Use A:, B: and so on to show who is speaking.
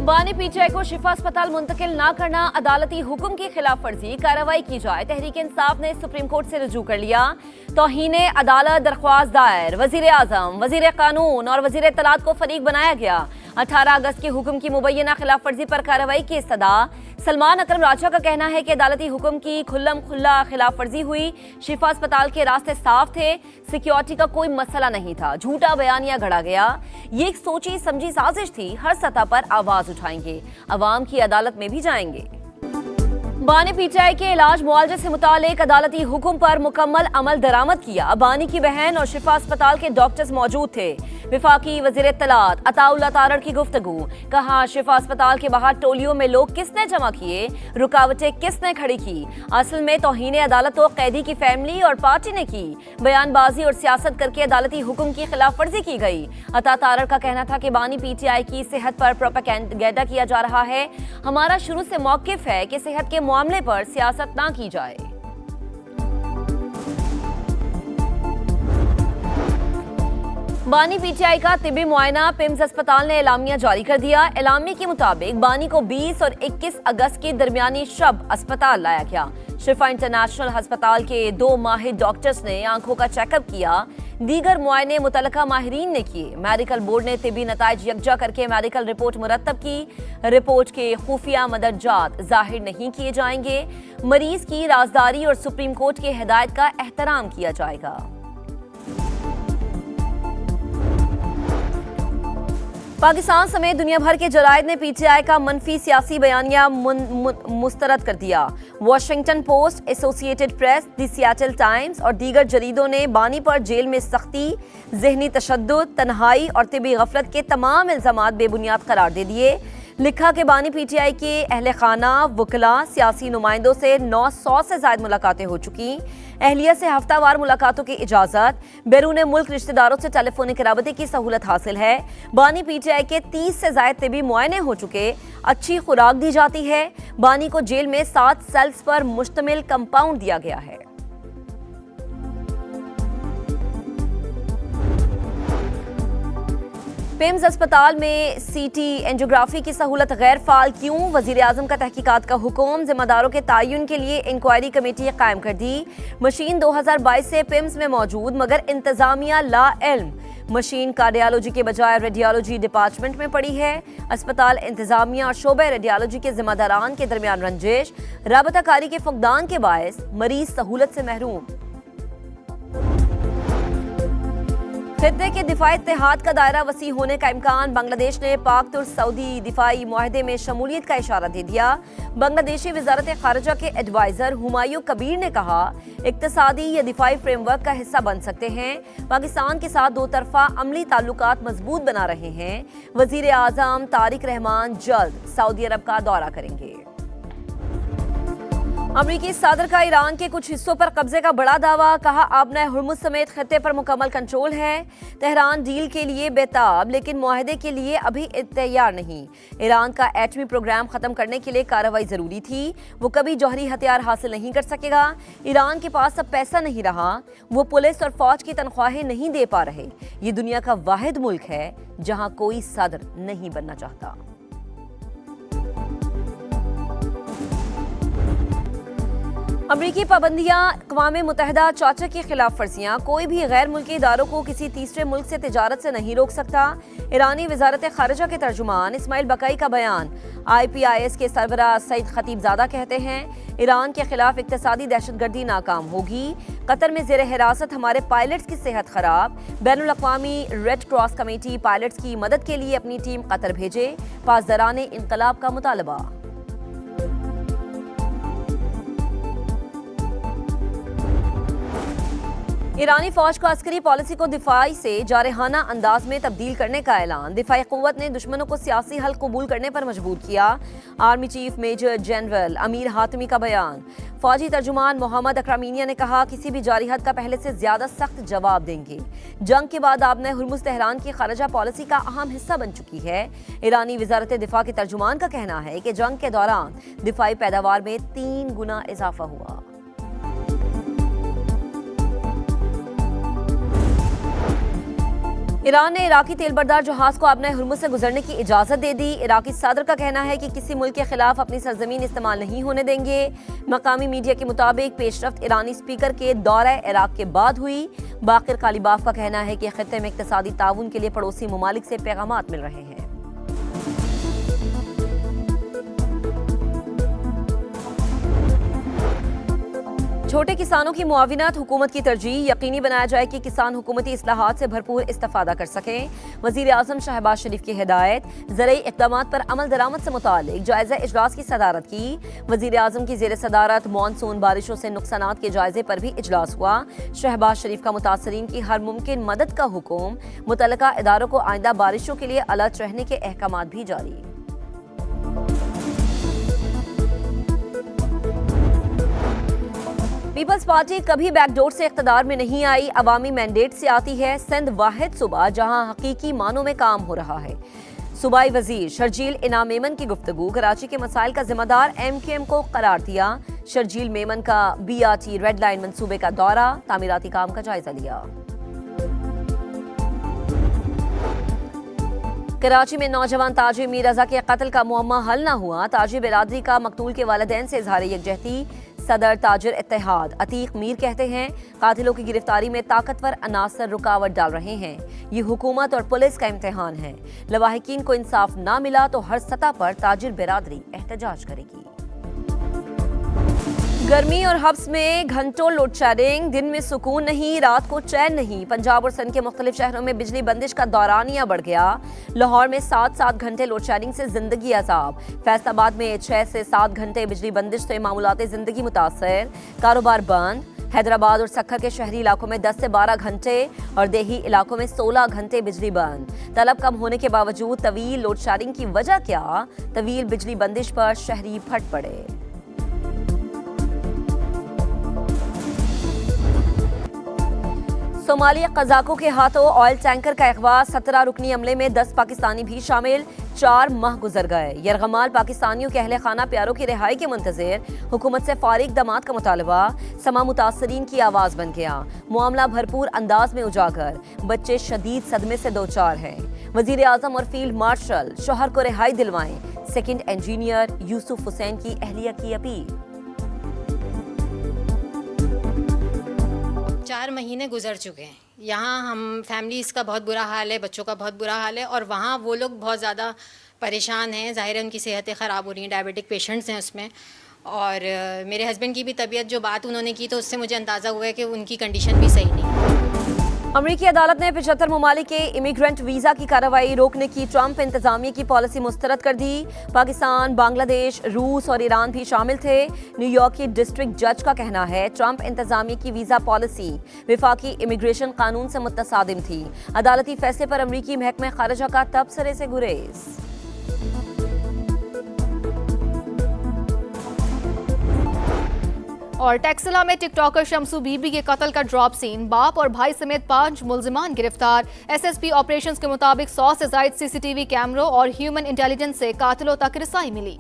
A: बानी पीटीआई को शिफा अस्पताल मुंतकिल न करना अदालती हुक्म की खिलाफ वर्जी, कार्रवाई की जाए। तहरीक इंसाफ ने सुप्रीम कोर्ट से रुजू कर लिया। तौहीने अदालत दरख्वास्त दायर, वजीर आजम, वजीर कानून और वजीर इत्तलात को फरीक बनाया गया। 18 अगस्त के हुक्म की मुबैना खिलाफ वर्जी पर कार्रवाई की इस्तदा। सलमान अकरम राजा का कहना है कि अदालती हुक्म की खुल्लम खुल्ला खिलाफ वर्जी हुई। शिफा अस्पताल के रास्ते साफ थे, सिक्योरिटी का कोई मसला नहीं था, झूठा बयानिया गढ़ा गया। ये एक सोची समझी साजिश थी। हर सतह पर आवाज उठाएंगे, अवाम की अदालत में भी जाएंगे। बानी पीटीआई के इलाज मुआवजे से मुतालिक अदालती हुक्म पर मुकम्मल अमल दरामद किया। बानी की बहन और शिफा अस्पताल के डॉक्टर्स मौजूद थे। विफाकी वजीर इत्तलात अताउल्लाह तारड़ की गुफ्तगू, कहा शिफा अस्पताल के बाहर टोलियों में लोग किसने जमा किए, रुकावटें किसने खड़ी की। असल में तौहीने अदालत तो कैदी की फैमिली और पार्टी ने की। बयानबाजी और सियासत करके अदालती हुक्म की खिलाफ वर्जी की गई। अता तारड़ का कहना था कि बानी पीटीआई की सेहत पर प्रोपेगेंडा किया जा रहा है। हमारा शुरू से मौकिफ है कि सेहत के मामले पर सियासत ना की जाए। बानी पीटीआई का तिबी मुआयना, पिम्स अस्पताल ने एलामिया जारी कर दिया। एलामिया के मुताबिक बानी को 20 और 21 अगस्त के दरमियानी शब अस्पताल लाया गया। शिफा इंटरनेशनल अस्पताल के 2 माहिर डॉक्टर्स ने आंखों का चेकअप किया। दीगर मुआयने मुतलका माहिरीन ने किए। मेडिकल बोर्ड ने तिबी नताइज यकजा करके मेडिकल रिपोर्ट मुरतब की। रिपोर्ट के खुफिया मदरजात जाहिर नहीं किए जाएंगे। मरीज की राजदारी और सुप्रीम कोर्ट की हिदायत का एहतराम किया जाएगा। पाकिस्तान समेत दुनिया भर के जरायद ने पीटीआई का मनफी सियासी बयानिया मुस्तरद कर दिया। Washington post, associated press, the Seattle times और दीगर जरीदों ने बानी पर जेल में सख्ती, जहनी तशद्दुद, तन्हाई और तिबी गफलत के तमाम इल्जामात बेबुनियाद करार दे दिए। लिखा कि बानी पीटीआई के अहले खाना, वकला, सियासी नुमाइंदों से 900 से ज्यादा मुलाकातें हो चुकी। अहलिया से हफ्तावार मुलाकातों की इजाजत, बैरून मुल्क रिश्तेदारों से टेलीफोनिक राबते की सहूलत हासिल है। बानी पीटीआई के 30 से ज्यादा तिबी मुआयने हो चुके। अच्छी खुराक दी जाती है। बानी को जेल में 7 सेल्स पर मुश्तमिल कंपाउंड दिया गया है। पिम्स अस्पताल में सीटी एंजियोग्राफी की सहूलत गैर फाल क्यों, वजीर आजम का तहकीकात का हुक्म। जिम्मेदारों के तयन के लिए इंक्वायरी कमेटी कायम कर दी। मशीन 2022 से पिम्स में मौजूद मगर इंतजामिया ला इल्म। मशीन कार्डियोलॉजी के बजाय रेडियोलॉजी डिपार्टमेंट में पड़ी है। अस्पताल इंतजामिया और शोबे रेडियोलॉजी के जिम्मेदारान के दरमियान रंजिश, राबताकारी के फुकदान के बायस मरीज सहूलत से महरूम। खित्ते के दिफाई इत्तेहाद का दायरा वसी होने का इम्कान, बांग्लादेश ने पाक तुर्क सऊदी दिफाई मुआहदे में शमूलियत का इशारा दे दिया। बांग्लादेशी वजारत खारजा के एडवाइजर हुमायूं कबीर ने कहा इक्तसादी या दिफाई फ्रेमवर्क का हिस्सा बन सकते हैं। पाकिस्तान के साथ 2 तरफा अमली ताल्लुकात मजबूत बना रहे हैं। वजीर आजम तारिक रहमान जल्द सऊदी अरब का दौरा करेंगे। अमरीकी सदर का ईरान के कुछ हिस्सों पर कब्जे का बड़ा दावा, कहा आबना हुर्मुज समेत खित्ते पर मुकम्मल कंट्रोल है। तेहरान डील के लिए बेताब लेकिन मुआहदे के लिए अभी तैयार नहीं। ईरान का एटमी प्रोग्राम खत्म करने के लिए कार्रवाई जरूरी थी। वो कभी जौहरी हथियार हासिल नहीं कर सकेगा। ईरान के पास अब पैसा नहीं रहा। वो पुलिस और फौज की तनख्वाहें नहीं दे पा रहे। ये दुनिया का वाहिद मुल्क है जहां कोई सदर नहीं बनना चाहता। अमरीकी पाबंदियां, अक़वाम मुत्तहिदा चार्टर की खिलाफ वर्जियां, कोई भी गैर मुल्की इदारों को किसी तीसरे मुल्क से तिजारत से नहीं रोक सकता। ईरानी वजारत खारजा के तर्जुमान इस्माइल बकाई का बयान। IPIS के सरबराह सईद खतीबजादा कहते हैं ईरान के खिलाफ इक्तसादी दहशतगर्दी नाकाम होगी। कतर में जेर हिरासत हमारे पायलट्स की सेहत खराब। बैनुल अक़वामी रेड क्रॉस कमेटी पायलट्स की मदद के लिए अपनी टीम कतर भेजे। पासदारान इनकलाब का मुतालबा। ईरानी फौज को अस्करी पॉलिसी को दिफाई से जारहाना अंदाज में तब्दील करने का ऐलान। दिफाई क़ुव्वत ने दुश्मनों को सियासी हल कबूल करने पर मजबूर किया। Army chief major general Amir Hatami का बयान। फौजी तर्जुमान मोहम्मद अकरामीनिया ने कहा किसी भी जारी हद का पहले से ज्यादा सख्त जवाब देंगे। जंग के बाद आबना हुर्मुज तेहरान की खारजा पॉलिसी का अहम हिस्सा बन चुकी है। ईरानी वजारत दिफा के तर्जुमान का कहना है कि जंग के दौरान दिफाई पैदावार में 3 गुना इजाफा हुआ। ईरान ने इराकी तेलबरदार जहाज को अपने हुर्मुज से गुजरने की इजाजत दे दी। इराकी सदर का कहना है कि किसी मुल्क के खिलाफ अपनी सरजमीन इस्तेमाल नहीं होने देंगे। मकामी मीडिया के मुताबिक पेशरफ्त ईरानी स्पीकर के दौरा इराक के बाद हुई। बाकिर कालिबाफ का कहना है कि खित्ते में इक्तिसादी ताउन के लिए पड़ोसी ममालिक से पैगामात मिल रहे हैं। छोटे किसानों की मुआविनत हुकूमत की तरजीह, यकीनी बनाया जाए कि किसान हुकूमती इस्लाहात से भरपूर इस्तेफादा कर सकें। वज़ीर आज़म शहबाज शरीफ की हिदायत। ज़रूरी इक़दामात पर अमल दरामद से मुतालिक जायज़ा इजलास की सदारत की। वज़ीर आज़म की ज़ेर सदारत मानसून बारिशों से नुकसानात के जायजे पर भी इजलास हुआ। शहबाज शरीफ का मुतासरीन की हर मुमकिन मदद का हुक्म। मुतल्लिका इदारों को आइंदा बारिशों के लिए अलर्ट रहने के अहकामात भी जारी। पीपल्स पार्टी कभी बैकडोर से इख्तिदार में नहीं आई, अवामी मैंडेट से आती है। सिंध वाहिद सूबा जहां हकीकी मानों में काम हो रहा है। सूबाई वजीर शर्जील इनाम मेमन की गुफ्तगू। कराची के मसाइल का जिम्मेदार MQM को करार दिया। शर्जील मेमन का BRT रेड लाइन मंसूबे का दौरा, तामीराती काम का जायजा लिया। कराची में नौजवान ताजिर मीर रजा के कत्ल का मुअम्मा हल न हुआ। ताजिर बिरादरी का मकतूल के वालिदैन से इजहार यकजहती। सदर ताजिर इत्तेहाद अतीक मीर कहते हैं कातिलों की गिरफ्तारी में ताकतवर अनासर रुकावट डाल रहे हैं। ये हुकूमत और पुलिस का इम्तिहान है। लवाहिकीन को इंसाफ ना मिला तो हर सतह पर ताजिर बिरादरी एहतजाज करेगी। गर्मी और हब्स में घंटों लोड शेडिंग, दिन में सुकून नहीं, रात को चैन नहीं। पंजाब और सिंध के मुख्तलिफ शहरों में बिजली बंदिश का दौरानिया बढ़ गया। लाहौर में 7-7 घंटे लोड शेडिंग से जिंदगी अजाब। फैसलाबाद में 6 से 7 घंटे बिजली बंदिश से मामूलाते जिंदगी मुतासर, कारोबार बंद। हैदराबाद और सक्खर के शहरी इलाकों में 10 से 12 घंटे और देही इलाकों में 16 घंटे बिजली बंद। तलब कम होने के बावजूद तवील लोड शेडिंग की वजह क्या? तवील बिजली बंदिश पर शहरी फट पड़े। सोमालिया कज़ाकों के हाथों ऑयल टैंकर का अगवा। 17 रुकनी अमले में 10 पाकिस्तानी भी शामिल। 4 माह गुजर गए। यरगमाल पाकिस्तानियों के अहले खाना प्यारों की रिहाई के मुंतज़िर। हुकूमत से फौरी इक़दामात का मुतालबा। समा मुतासरीन की आवाज़ बन गया। मामला भरपूर अंदाज में उजागर। बच्चे शदीद सदमे से 2-4 हैं। वज़ीर आज़म और फील्ड मार्शल शोहर को रिहाई दिलवाएं। सेकंड इंजीनियर यूसुफ हुसैन की अहलिया की अपील।
B: 4 महीने गुजर चुके हैं। यहाँ हम फैमिलीज़ का बहुत बुरा हाल है, बच्चों का बहुत बुरा हाल है और वहाँ वो लोग बहुत ज़्यादा परेशान हैं। ज़ाहिर है उनकी सेहतें ख़राब हो रही हैं, डायबिटिक पेशेंट्स हैं उसमें। और मेरे हस्बैंड की भी तबीयत, जो बात उन्होंने की तो उससे मुझे अंदाज़ा हुआ है कि उनकी कंडीशन भी सही नहीं।
A: अमरीकी अदालत ने 75 ममालिक के इमिग्रेंट वीज़ा की कार्रवाई रोकने की ट्रंप इंतजामिया की पॉलिसी मुस्तरद कर दी। पाकिस्तान, बांग्लादेश, रूस और ईरान भी शामिल थे। न्यूयॉर्क की डिस्ट्रिक्ट जज का कहना है ट्रंप इंतजामिया की वीज़ा पॉलिसी विफाकी इमिग्रेशन कानून से मुतसादिम थी। अदालती फैसले पर अमरीकी महकमे खारिजा का तबसरे से गुरेज।
C: और टेक्सला में टिकटॉकर शमसू बीबी के कत्ल का ड्रॉप सीन। बाप और भाई समेत 5 मुल्जिमान गिरफ्तार। SSP ऑपरेशंस के मुताबिक 100 से ज्यादा CCTV कैमरों और ह्यूमन इंटेलिजेंस से कातिलों तक रसाई मिली।